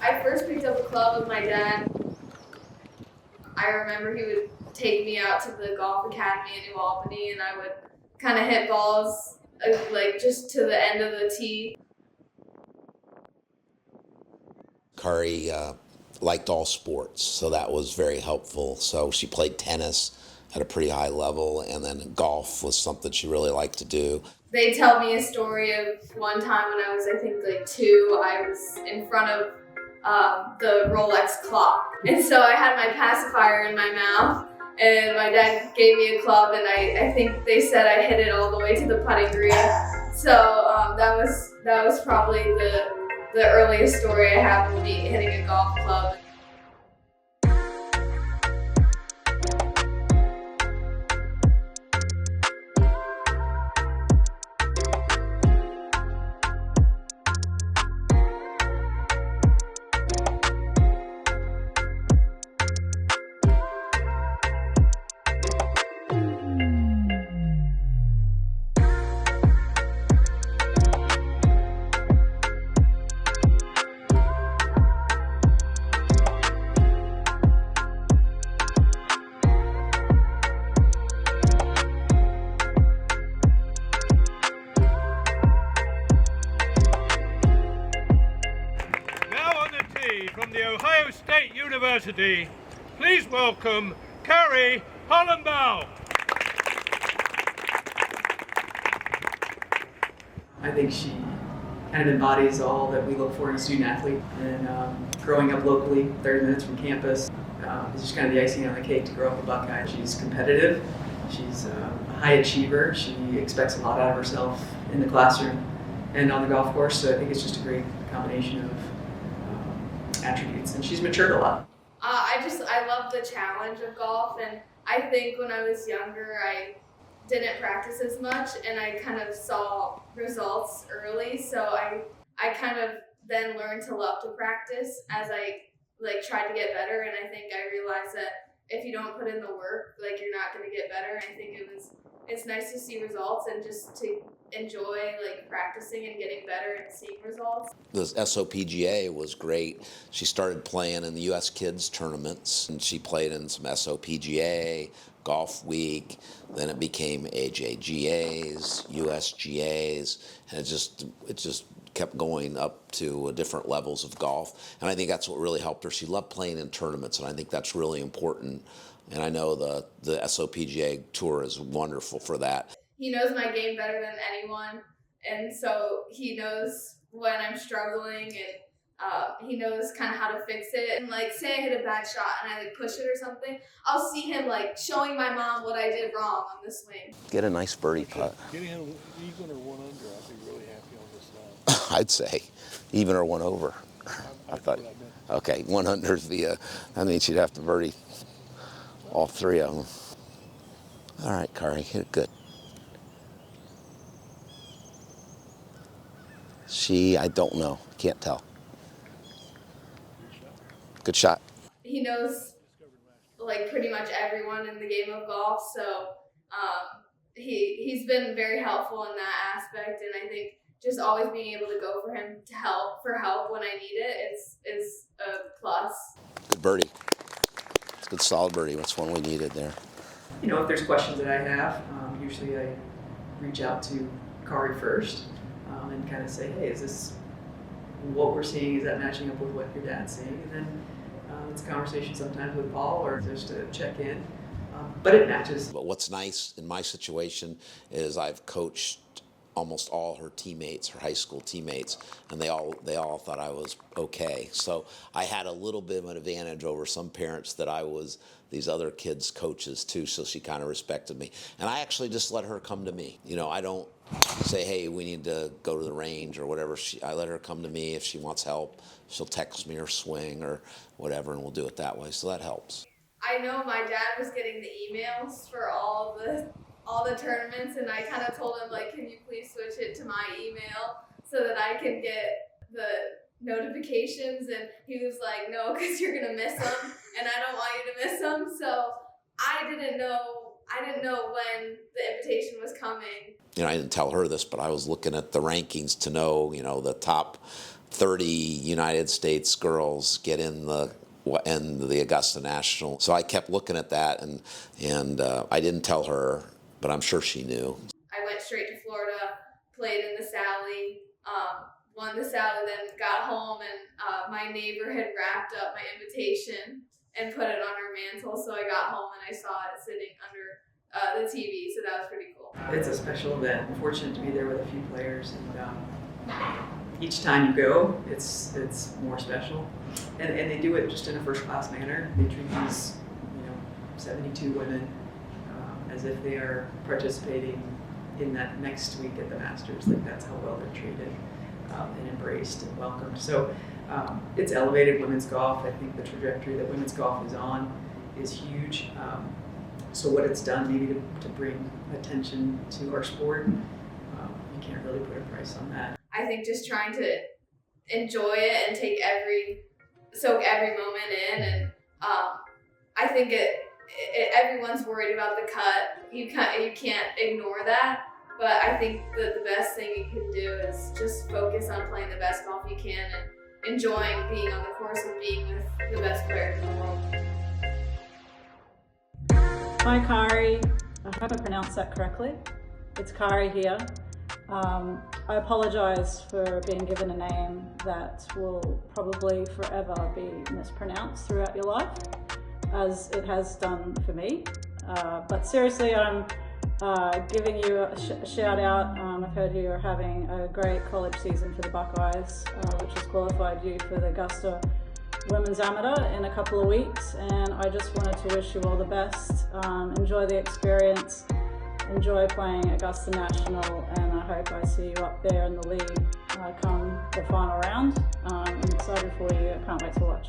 I first picked up a club with my dad. I remember he would take me out to the golf academy in New Albany, and I would kind of hit balls like just to the end of the tee. Kary liked all sports, so that was very helpful. So she played tennis at a pretty high level, and then golf was something she really liked to do. They tell me a story of one time when I was, I think, like 2, I was in front of the Rolex clock. And so I had my pacifier in my mouth, and my dad gave me a club, and I think they said I hit it all the way to the putting green. So that was probably the earliest story I have of me hitting a golf club. From the Ohio State University, please welcome Paul Hollenbaugh. I think she kind of embodies all that we look for in a student athlete. And growing up locally, 30 minutes from campus, is just kind of the icing on the cake to grow up a Buckeye. She's competitive, she's a high achiever, she expects a lot out of herself in the classroom and on the golf course, so I think it's just a great combination of attributes, and she's matured a lot. I love the challenge of golf, and I think when I was younger I didn't practice as much, and I kind of saw results early, so I kind of then learned to love to practice as I tried to get better, and I think I realized that if you don't put in the work, you're not going to get better. And I think it's nice to see results and just to enjoy practicing and getting better and seeing results. The SOPGA was great. She started playing in the U.S. Kids tournaments, and she played in some SOPGA, Golf Week, then it became AJGAs, USGAs, and it just kept going up to different levels of golf. And I think that's what really helped her. She loved playing in tournaments, and I think that's really important. And I know the SOPGA tour is wonderful for that. He knows my game better than anyone, and so he knows when I'm struggling, and he knows kind of how to fix it. And say I hit a bad shot and I push it or something, I'll see him showing my mom what I did wrong on the swing. Get a nice birdie putt. Getting an even or one under, I'd be really happy on this line. I'd say even or one over. I thought, okay, 1 under is that means you'd have to birdie all 3 of them. All right, Kary, hit it good. I don't know, can't tell. Good shot. He knows pretty much everyone in the game of golf, so he's been very helpful in that aspect, and I think just always being able to go for him for help when I need it is a plus. Good birdie. It's a good solid birdie. That's one we needed there. If there's questions that I have, usually I reach out to Kary first and kind of say, hey, is this what we're seeing? Is that matching up with what your dad's seeing? And then it's a conversation sometimes with Paul or just to check in. But it matches. But what's nice in my situation is I've coached almost all her teammates, her high school teammates, and they all thought I was okay. So I had a little bit of an advantage over some parents that I was these other kids' coaches too, so she kind of respected me. And I actually just let her come to me. I don't say, hey, we need to go to the range or whatever. I let her come to me. If she wants help, she'll text me or swing or whatever, and we'll do it that way. So that helps. I know my dad was getting the emails for all the tournaments, and I kind of told him, can you please switch it to my email so that I can get the notifications? And he was like, no, because you're going to miss them, and I don't want you to miss them. So I didn't know when the invitation was coming. I didn't tell her this, but I was looking at the rankings to know, the top 30 United States girls get in the Augusta National. So I kept looking at that, and I didn't tell her, but I'm sure she knew. I went straight to Florida, played in the Sally, won the Sally, then got home, and my neighbor had wrapped up my invitation and put it on her mantle. So I got home and I saw it sitting under the TV. So that was pretty cool. It's a special event. I'm fortunate to be there with a few players, and each time you go, it's more special. And they do it just in a first-class manner. They treat these 72 women as if they are participating in that next week at the Masters. Like, that's how well they're treated and embraced and welcomed. So it's elevated women's golf. I think the trajectory that women's golf is on is huge. So what it's done maybe to bring attention to our sport, you can't really put a price on that. I think just trying to enjoy it and soak every moment in, and I think everyone's worried about the cut. You can't ignore that, but I think that the best thing you can do is just focus on playing the best golf you can and enjoying being on the course and being with the best players in the world. Hi Kary, I hope I pronounced that correctly. It's Kary here. I apologise for being given a name that will probably forever be mispronounced throughout your life, as it has done for me. But seriously, I'm giving you a shout out. I've heard you're having a great college season for the Buckeyes, which has qualified you for the Augusta Women's Amateur in a couple of weeks, and I just wanted to wish you all the best. Enjoy the experience, enjoy playing Augusta National, and I hope I see you up there in the lead come the final round. I'm excited for you, I can't wait to watch.